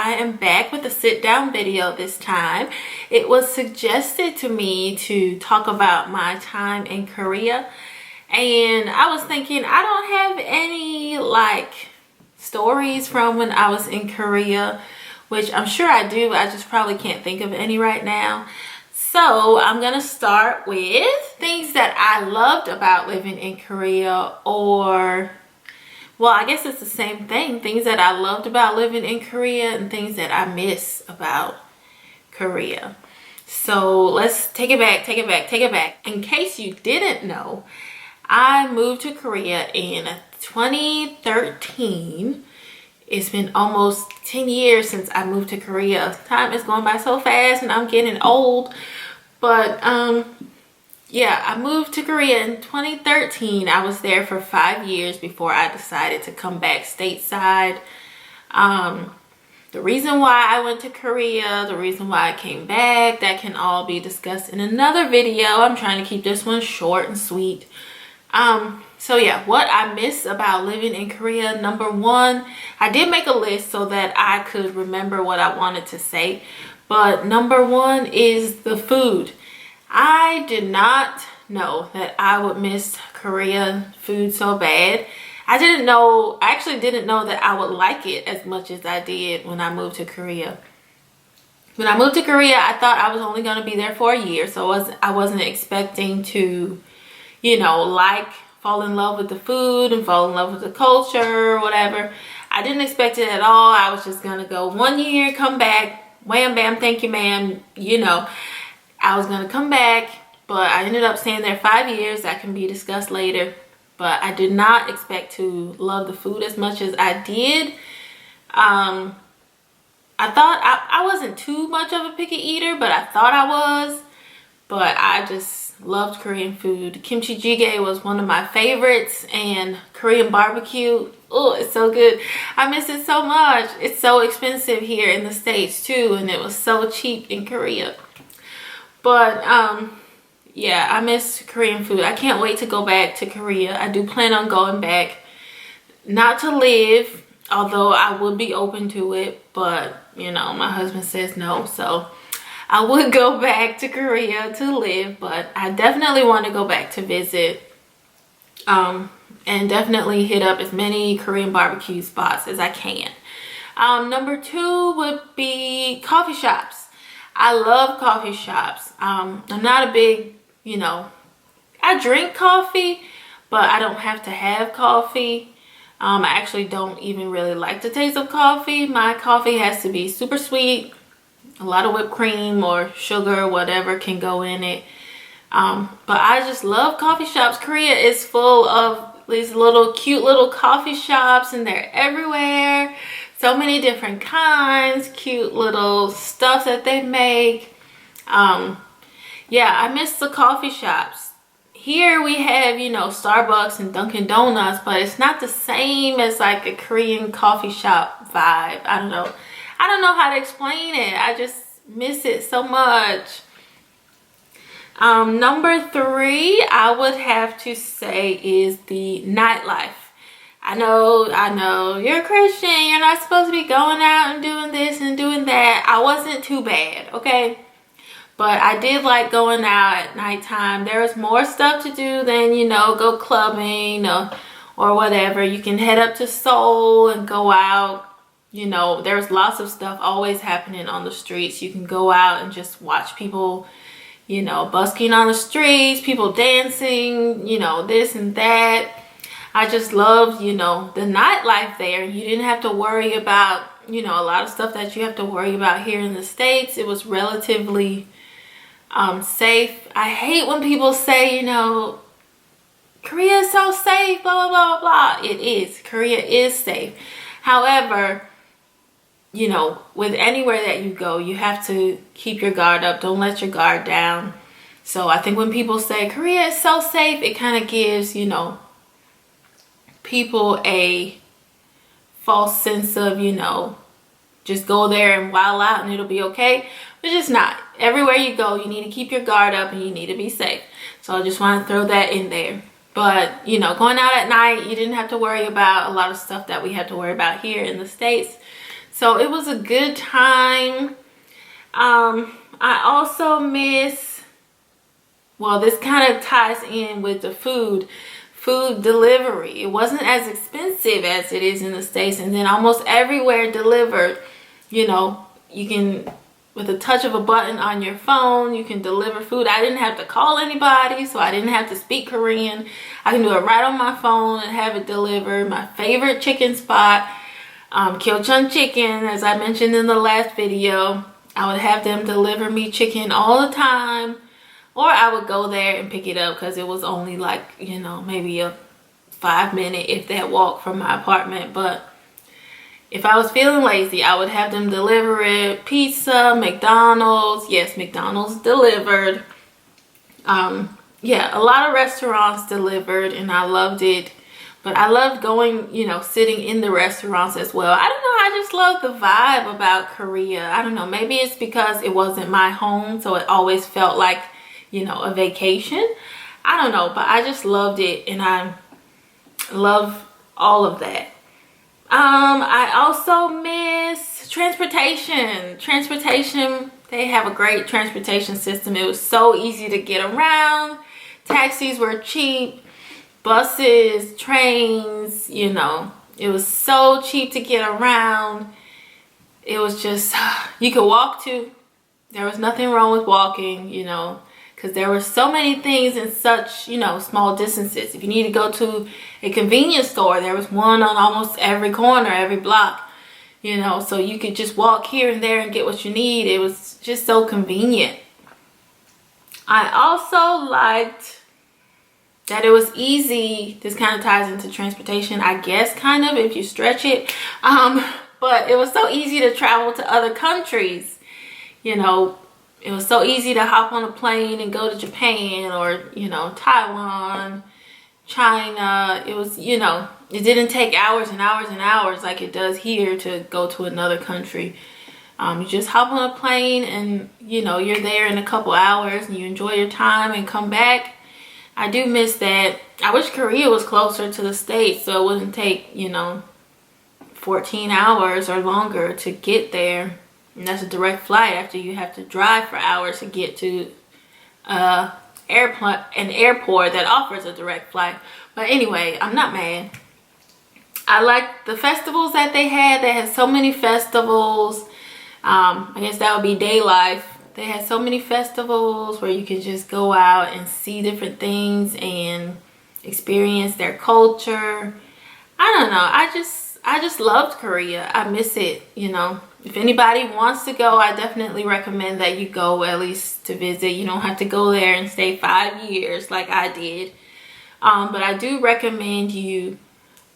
I am back with a sit down video this time. It was suggested to me to talk about my time in Korea, and I was thinking I don't have any stories from when I was in Korea, which I'm sure I do, I just probably can't think of any right now. So I'm gonna start with things that I loved about living in Korea, or well, I guess it's the same thing. Things that I loved about living in Korea and things that I miss about Korea. So let's take it back. In case you didn't know, I moved to Korea in 2013. It's been almost 10 years since I moved to Korea. Time is going by so fast and I'm getting old. But yeah, I moved to Korea in 2013. I was there for 5 years before I decided to come back stateside. The reason why I went to Korea, the reason why I came back, that can all be discussed in another video. I'm trying to keep this one short and sweet. So yeah, what I miss about living in Korea. Number one, I did make a list so that I could remember what I wanted to say. But number one is the food. I did not know that I would miss Korean food so bad. I actually didn't know that I would like it as much as I did when I moved to Korea. When I moved to Korea, I thought I was only going to be there for a year. So I wasn't expecting to, fall in love with the food and fall in love with the culture or whatever. I didn't expect it at all. I was just going to go 1 year, come back, wham, bam, thank you, ma'am. I was going to come back, but I ended up staying there 5 years. That can be discussed later. But I did not expect to love the food as much as I did. I thought I wasn't too much of a picky eater, but I thought I was. But I just loved Korean food. Kimchi jjigae was one of my favorites, and Korean barbecue. Oh, it's so good. I miss it so much. It's so expensive here in the States too, and it was so cheap in Korea. But yeah, I miss Korean food. I can't wait to go back to Korea. I do plan on going back, not to live, although I would be open to it, but my husband says no, so I would go back to Korea to live, but I definitely want to go back to visit, and definitely hit up as many Korean barbecue spots as I can. Number two would be coffee shops. I love coffee shops. I'm not a big, I drink coffee, but I don't have to have coffee. I actually don't even really like the taste of coffee. My coffee has to be super sweet. A lot of whipped cream or sugar, whatever can go in it. But I just love coffee shops. Korea is full of these cute little coffee shops, and they're everywhere. So many different kinds, cute little stuff that they make. Yeah, I miss the coffee shops. Here we have, Starbucks and Dunkin' Donuts, but it's not the same as like a Korean coffee shop vibe. I don't know how to explain it. I just miss it so much. Number three, I would have to say, is the nightlife. I know, you're a Christian, you're not supposed to be going out and doing this and doing that. I wasn't too bad, okay? But I did like going out at nighttime. There was more stuff to do than, go clubbing or whatever. You can head up to Seoul and go out. There's lots of stuff always happening on the streets. You can go out and just watch people, busking on the streets, people dancing, this and that. I just loved, the nightlife there. You didn't have to worry about, a lot of stuff that you have to worry about here in the States. It was relatively safe. I hate when people say, Korea is so safe, blah, blah, blah, blah. It is. Korea is safe. However, with anywhere that you go, you have to keep your guard up. Don't let your guard down. So I think when people say Korea is so safe, it kind of gives, people a false sense of, just go there and wild out and it'll be okay. But it's not. Everywhere you go, you need to keep your guard up and you need to be safe. So I just want to throw that in there. But, going out at night, you didn't have to worry about a lot of stuff that we have to worry about here in the States. So it was a good time. I also miss, well, this kind of ties in with the food delivery. It wasn't as expensive as it is in the States, and then almost everywhere delivered. You know, you can, with a touch of a button on your phone, you can deliver food. I didn't have to call anybody, so I didn't have to speak Korean. I can do it right on my phone and have it delivered. My favorite chicken spot, Kyochun Chicken, as I mentioned in the last video, I would have them deliver me chicken all the time, or I would go there and pick it up because it was only like, you know, maybe a 5-minute, if that, walk from my apartment. But if I was feeling lazy, I would have them deliver it. Pizza, McDonald's, yes, McDonald's delivered. Yeah, a lot of restaurants delivered, and I loved it. But I loved going, you know, sitting in the restaurants as well. I don't know, I just love the vibe about Korea. I don't know, maybe it's because it wasn't my home, so it always felt like, you know, a vacation. I don't know, but I just loved it, and I love all of that. I also miss transportation. They have a great transportation system. It was so easy to get around. Taxis were cheap. Buses, trains, you know, it was so cheap to get around. It was just, you could walk to. There was nothing wrong with walking, you know, because there were so many things in such, you know, small distances. If you need to go to a convenience store, there was one on almost every corner, every block, you know, so you could just walk here and there and get what you need. It was just so convenient. I also liked that it was easy. This kind of ties into transportation, I guess, kind of, if you stretch it. But it was so easy to travel to other countries. You know, it was so easy to hop on a plane and go to Japan, or, you know, Taiwan, China. It was, you know, it didn't take hours and hours and hours like it does here to go to another country. You just hop on a plane and, you know, you're there in a couple hours and you enjoy your time and come back. I do miss that. I wish Korea was closer to the States so it wouldn't take, you know, 14 hours or longer to get there. And that's a direct flight after you have to drive for hours to get to an airport that offers a direct flight. But anyway, I'm not mad. I like the festivals that they had. They had so many festivals. I guess that would be day life. They had so many festivals where you can just go out and see different things and experience their culture. I don't know. I just loved Korea. I miss it, you know. If anybody wants to go, I definitely recommend that you go at least to visit. You don't have to go there and stay 5 years like I did. But I do recommend you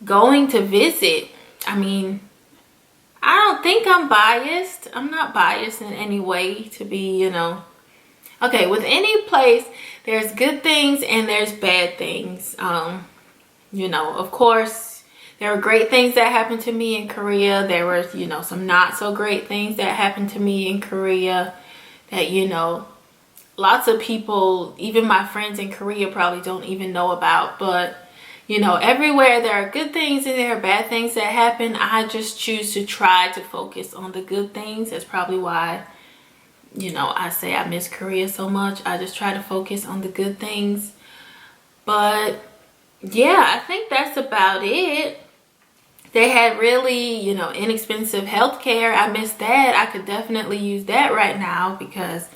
going to visit. I mean, I don't think I'm biased. I'm not biased in any way to be, you know. Okay, with any place, there's good things and there's bad things. You know, of course, there were great things that happened to me in Korea. There were, you know, some not so great things that happened to me in Korea that, you know, lots of people, even my friends in Korea, probably don't even know about. But, you know, everywhere there are good things and there are bad things that happen. I just choose to try to focus on the good things. That's probably why, you know, I say I miss Korea so much. I just try to focus on the good things. But yeah, I think that's about it. They had really, you know, inexpensive healthcare. I miss that. I could definitely use that right now because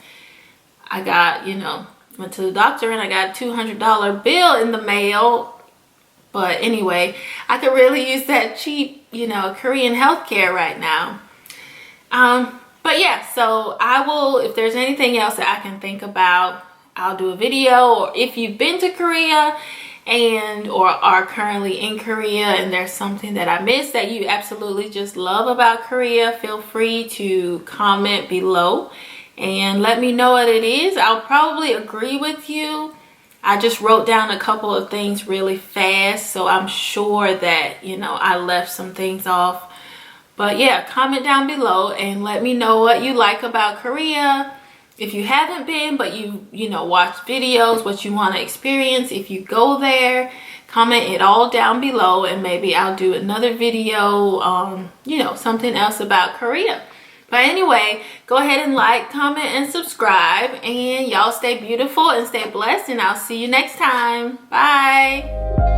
I got, you know, went to the doctor and I got a $200 bill in the mail. But anyway, I could really use that cheap, you know, Korean healthcare right now. But yeah, so I will, if there's anything else that I can think about, I'll do a video. Or if you've been to Korea and or are currently in Korea and there's something that I missed that you absolutely just love about Korea, feel free to comment below and let me know what it is. I'll probably agree with you. I just wrote down a couple of things really fast, so I'm sure that, you know, I left some things off. But yeah, comment down below and let me know what you like about Korea. If you haven't been, but you know, watch videos, what you want to experience if you go there. comment it all down below, and maybe I'll do another video, you know, something else about Korea. But anyway, go ahead and like, comment, and subscribe. And y'all stay beautiful and stay blessed. And I'll see you next time. Bye.